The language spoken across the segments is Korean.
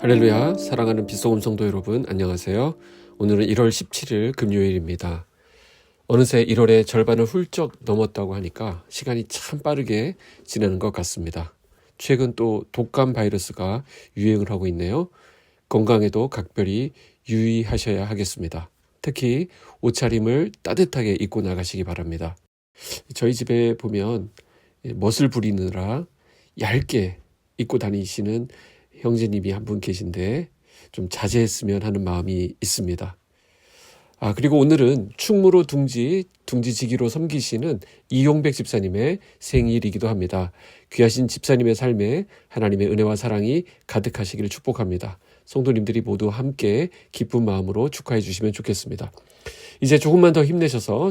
할렐루야, 사랑하는 빗소금 성도 여러분, 안녕하세요. 오늘은 1월 17일 금요일입니다. 어느새 1월의 절반을 훌쩍 넘었다고 하니까 시간이 참 빠르게 지나는 것 같습니다. 최근 또 독감 바이러스가 유행을 하고 있네요. 건강에도 각별히 유의하셔야 하겠습니다. 특히 옷차림을 따뜻하게 입고 나가시기 바랍니다. 저희 집에 보면 멋을 부리느라 얇게 입고 다니시는 형제님이 한 분 계신데 좀 자제했으면 하는 마음이 있습니다. 그리고 오늘은 충무로 둥지지기로 섬기시는 이용백 집사님의 생일이기도 합니다. 귀하신 집사님의 삶에 하나님의 은혜와 사랑이 가득하시기를 축복합니다. 성도님들이 모두 함께 기쁜 마음으로 축하해 주시면 좋겠습니다. 이제 조금만 더 힘내셔서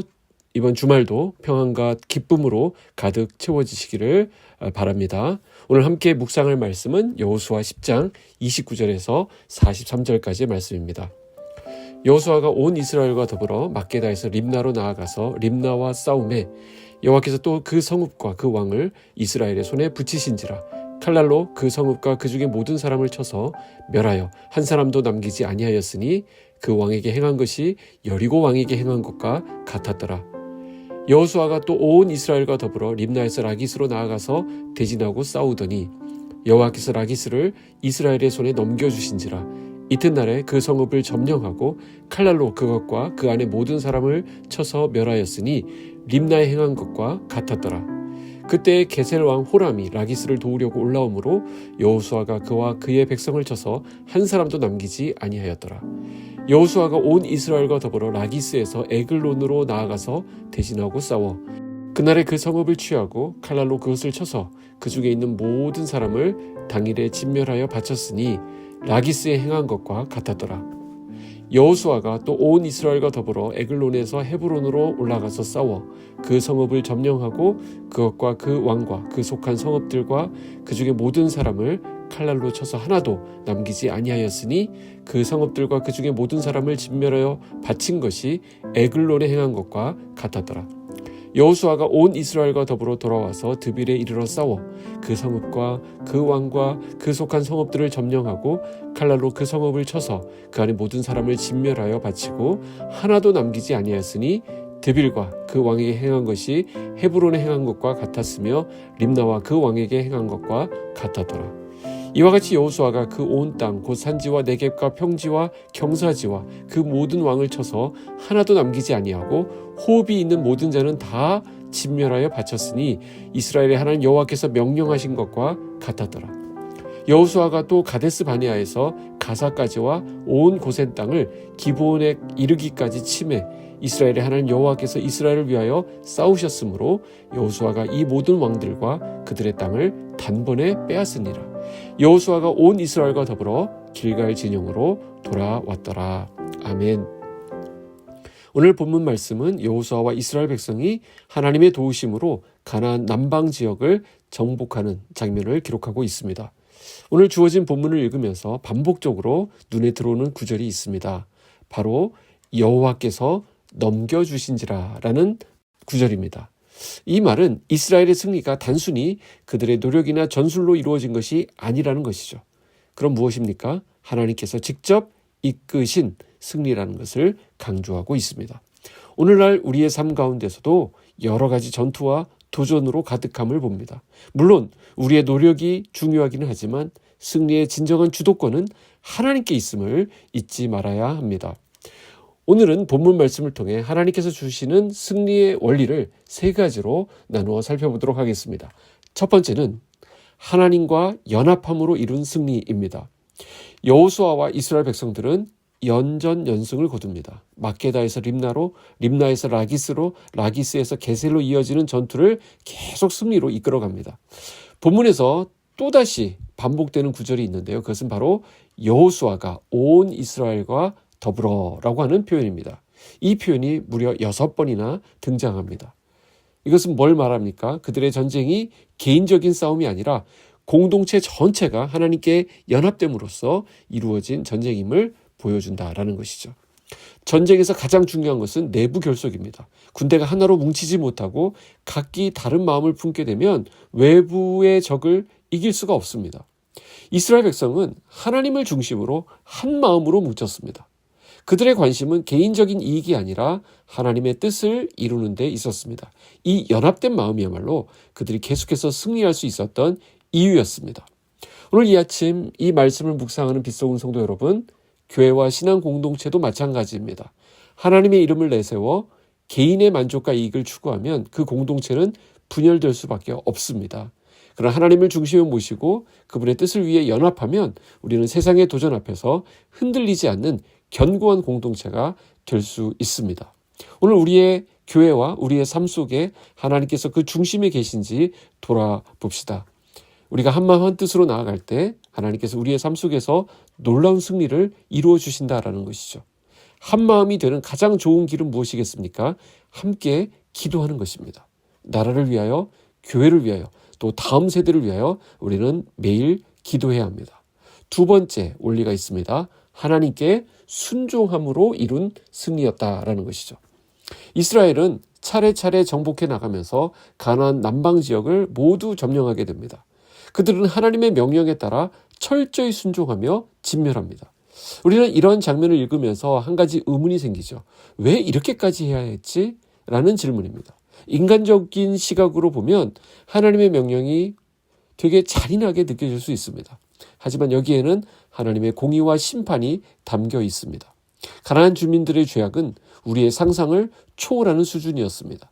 이번 주말도 평안과 기쁨으로 가득 채워지시기를 바랍니다. 오늘 함께 묵상할 말씀은 여호수아 10장 29절에서 43절까지의 말씀입니다. 여호수아가 온 이스라엘과 더불어 막게다에서 림나로 나아가서 림나와 싸우매 여호와께서 또 그 성읍과 그 왕을 이스라엘의 손에 붙이신지라 칼날로 그 성읍과 그 중에 모든 사람을 쳐서 멸하여 한 사람도 남기지 아니하였으니 그 왕에게 행한 것이 여리고 왕에게 행한 것과 같았더라. 여호수아가 또 온 이스라엘과 더불어 림나에서 라기스로 나아가서 대진하고 싸우더니 여호와께서 라기스를 이스라엘의 손에 넘겨주신지라. 이튿날에 그 성읍을 점령하고 칼날로 그것과 그 안에 모든 사람을 쳐서 멸하였으니 림나에 행한 것과 같았더라. 그때 게셀 왕 호람이 라기스를 도우려고 올라오므로 여호수아가 그와 그의 백성을 쳐서 한 사람도 남기지 아니하였더라. 여호수아가 온 이스라엘과 더불어 라기스에서 에글론으로 나아가서 대진하고 싸워 그날에 그 성읍을 취하고 칼날로 그것을 쳐서 그 중에 있는 모든 사람을 당일에 진멸하여 바쳤으니 라기스에 행한 것과 같았더라. 여호수아가 또 온 이스라엘과 더불어 에글론에서 헤브론으로 올라가서 싸워 그 성읍을 점령하고 그것과 그 왕과 그 속한 성읍들과 그 중에 모든 사람을 칼날로 쳐서 하나도 남기지 아니하였으니 그 성읍들과 그 중에 모든 사람을 진멸하여 바친 것이 에글론에 행한 것과 같았더라. 여호수아가 온 이스라엘과 더불어 돌아와서 드빌에 이르러 싸워 그 성읍과 그 왕과 그 속한 성읍들을 점령하고 칼날로 그 성읍을 쳐서 그 안에 모든 사람을 진멸하여 바치고 하나도 남기지 아니하였으니 드빌과 그 왕에게 행한 것이 헤브론에 행한 것과 같았으며 림나와 그 왕에게 행한 것과 같았더라. 이와 같이 여호수아가 그 온 땅 곧 산지와 네겝과 평지와 경사지와 그 모든 왕을 쳐서 하나도 남기지 아니하고 호흡이 있는 모든 자는 다 진멸하여 바쳤으니 이스라엘의 하나님 여호와께서 명령하신 것과 같았더라. 여호수아가 또 가데스 바네아에서 가사까지와 온 고센 땅을 기브온에 이르기까지 치매 이스라엘의 하나님 여호와께서 이스라엘을 위하여 싸우셨으므로 여호수아가 이 모든 왕들과 그들의 땅을 단번에 빼앗으니라. 여호수아가 온 이스라엘과 더불어 길갈 진영으로 돌아왔더라. 아멘. 오늘 본문 말씀은 여호수아와 이스라엘 백성이 하나님의 도우심으로 가나안 남방 지역을 정복하는 장면을 기록하고 있습니다. 오늘 주어진 본문을 읽으면서 반복적으로 눈에 들어오는 구절이 있습니다. 바로 여호와께서 넘겨주신지라 라는 구절입니다. 이 말은 이스라엘의 승리가 단순히 그들의 노력이나 전술로 이루어진 것이 아니라는 것이죠. 그럼 무엇입니까? 하나님께서 직접 이끄신 승리라는 것을 강조하고 있습니다. 오늘날 우리의 삶 가운데서도 여러 가지 전투와 도전으로 가득함을 봅니다. 물론 우리의 노력이 중요하기는 하지만 승리의 진정한 주도권은 하나님께 있음을 잊지 말아야 합니다. 오늘은 본문 말씀을 통해 하나님께서 주시는 승리의 원리를 세 가지로 나누어 살펴보도록 하겠습니다. 첫 번째는 하나님과 연합함으로 이룬 승리입니다. 여호수아와 이스라엘 백성들은 연전연승을 거둡니다. 막게다에서 림나로, 림나에서 라기스로, 라기스에서 게셀로 이어지는 전투를 계속 승리로 이끌어갑니다. 본문에서 또다시 반복되는 구절이 있는데요. 그것은 바로 여호수아가 온 이스라엘과 더불어라고 하는 표현입니다. 이 표현이 무려 6번이나 등장합니다. 이것은 뭘 말합니까? 그들의 전쟁이 개인적인 싸움이 아니라 공동체 전체가 하나님께 연합됨으로써 이루어진 전쟁임을 보여준다라는 것이죠. 전쟁에서 가장 중요한 것은 내부 결속입니다. 군대가 하나로 뭉치지 못하고 각기 다른 마음을 품게 되면 외부의 적을 이길 수가 없습니다. 이스라엘 백성은 하나님을 중심으로 한 마음으로 뭉쳤습니다. 그들의 관심은 개인적인 이익이 아니라 하나님의 뜻을 이루는 데 있었습니다. 이 연합된 마음이야말로 그들이 계속해서 승리할 수 있었던 이유였습니다. 오늘 이 아침 이 말씀을 묵상하는 빛소금 성도 여러분, 교회와 신앙 공동체도 마찬가지입니다. 하나님의 이름을 내세워 개인의 만족과 이익을 추구하면 그 공동체는 분열될 수밖에 없습니다. 그러나 하나님을 중심에 모시고 그분의 뜻을 위해 연합하면 우리는 세상의 도전 앞에서 흔들리지 않는 견고한 공동체가 될 수 있습니다. 오늘 우리의 교회와 우리의 삶 속에 하나님께서 그 중심에 계신지 돌아봅시다. 우리가 한마음 한뜻으로 나아갈 때 하나님께서 우리의 삶 속에서 놀라운 승리를 이루어 주신다라는 것이죠. 한마음이 되는 가장 좋은 길은 무엇이겠습니까? 함께 기도하는 것입니다. 나라를 위하여, 교회를 위하여, 또 다음 세대를 위하여 우리는 매일 기도해야 합니다. 두 번째 원리가 있습니다. 하나님께 순종함으로 이룬 승리였다라는 것이죠. 이스라엘은 차례차례 정복해 나가면서 가나안 남방 지역을 모두 점령하게 됩니다. 그들은 하나님의 명령에 따라 철저히 순종하며 진멸합니다. 우리는 이런 장면을 읽으면서 한 가지 의문이 생기죠. 왜 이렇게까지 해야 했지? 라는 질문입니다. 인간적인 시각으로 보면 하나님의 명령이 되게 잔인하게 느껴질 수 있습니다. 하지만 여기에는 하나님의 공의와 심판이 담겨 있습니다. 가나안 주민들의 죄악은 우리의 상상을 초월하는 수준이었습니다.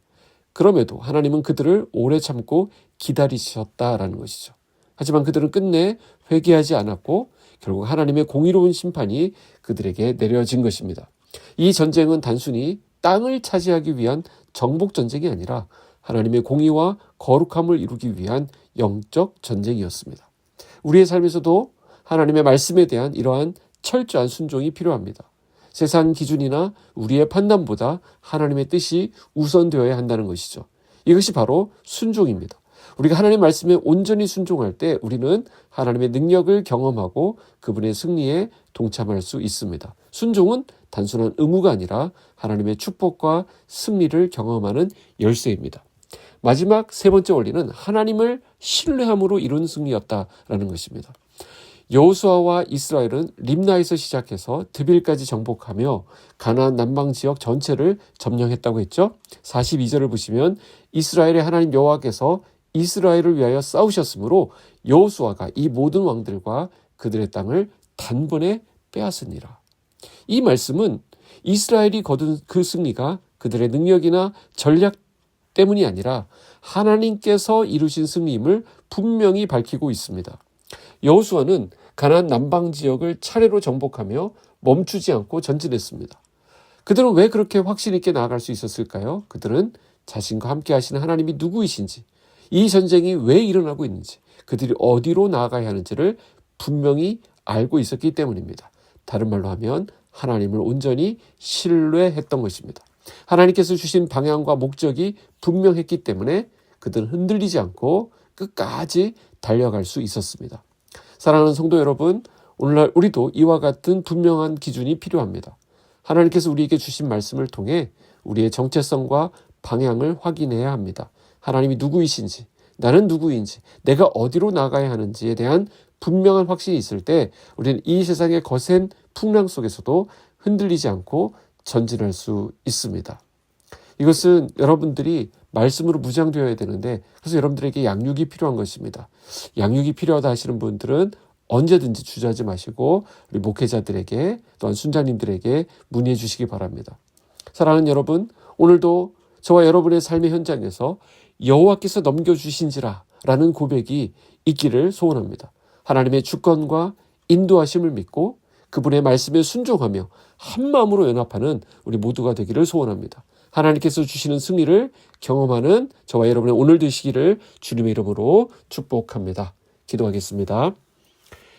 그럼에도 하나님은 그들을 오래 참고 기다리셨다라는 것이죠. 하지만 그들은 끝내 회개하지 않았고 결국 하나님의 공의로운 심판이 그들에게 내려진 것입니다. 이 전쟁은 단순히 땅을 차지하기 위한 정복 전쟁이 아니라 하나님의 공의와 거룩함을 이루기 위한 영적 전쟁이었습니다. 우리의 삶에서도 하나님의 말씀에 대한 이러한 철저한 순종이 필요합니다. 세상 기준이나 우리의 판단보다 하나님의 뜻이 우선되어야 한다는 것이죠. 이것이 바로 순종입니다. 우리가 하나님 말씀에 온전히 순종할 때 우리는 하나님의 능력을 경험하고 그분의 승리에 동참할 수 있습니다. 순종은 단순한 의무가 아니라 하나님의 축복과 승리를 경험하는 열쇠입니다. 마지막 세 번째 원리는 하나님을 신뢰함으로 이룬 승리였다라는 것입니다. 여호수아와 이스라엘은 림나에서 시작해서 드빌까지 정복하며 가나안 남방 지역 전체를 점령했다고 했죠. 42절을 보시면 이스라엘의 하나님 여호와께서 이스라엘을 위하여 싸우셨으므로 여호수아가 이 모든 왕들과 그들의 땅을 단번에 빼앗으니라. 이 말씀은 이스라엘이 거둔 그 승리가 그들의 능력이나 전략 때문이 아니라 하나님께서 이루신 승리임을 분명히 밝히고 있습니다. 여호수아는 가나안 남방 지역을 차례로 정복하며 멈추지 않고 전진했습니다. 그들은 왜 그렇게 확신 있게 나아갈 수 있었을까요? 그들은 자신과 함께 하시는 하나님이 누구이신지, 이 전쟁이 왜 일어나고 있는지, 그들이 어디로 나아가야 하는지를 분명히 알고 있었기 때문입니다. 다른 말로 하면 하나님을 온전히 신뢰했던 것입니다. 하나님께서 주신 방향과 목적이 분명했기 때문에 그들은 흔들리지 않고 끝까지 달려갈 수 있었습니다. 사랑하는 성도 여러분, 오늘날 우리도 이와 같은 분명한 기준이 필요합니다. 하나님께서 우리에게 주신 말씀을 통해 우리의 정체성과 방향을 확인해야 합니다. 하나님이 누구이신지, 나는 누구인지, 내가 어디로 나가야 하는지에 대한 분명한 확신이 있을 때 우리는 이 세상의 거센 풍랑 속에서도 흔들리지 않고 전진할 수 있습니다. 이것은 여러분들이 말씀으로 무장되어야 되는데 그래서 여러분들에게 양육이 필요한 것입니다. 양육이 필요하다 하시는 분들은 언제든지 주저하지 마시고 우리 목회자들에게 또한 순장님들에게 문의해 주시기 바랍니다. 사랑하는 여러분, 오늘도 저와 여러분의 삶의 현장에서 여호와께서 넘겨주신지라 라는 고백이 있기를 소원합니다. 하나님의 주권과 인도하심을 믿고 그분의 말씀에 순종하며 한마음으로 연합하는 우리 모두가 되기를 소원합니다. 하나님께서 주시는 승리를 경험하는 저와 여러분의 오늘 되시기를 주님의 이름으로 축복합니다. 기도하겠습니다.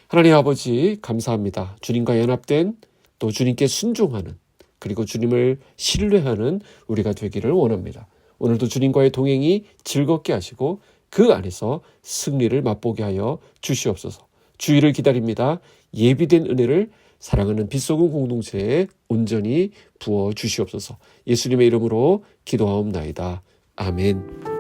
하나님 아버지 감사합니다. 주님과 연합된 또 주님께 순종하는 그리고 주님을 신뢰하는 우리가 되기를 원합니다. 오늘도 주님과의 동행이 즐겁게 하시고 그 안에서 승리를 맛보게 하여 주시옵소서. 주의를 기다립니다. 예비된 은혜를 사랑하는 빛소금 공동체에 온전히 부어 주시옵소서. 예수님의 이름으로 기도하옵나이다. 아멘.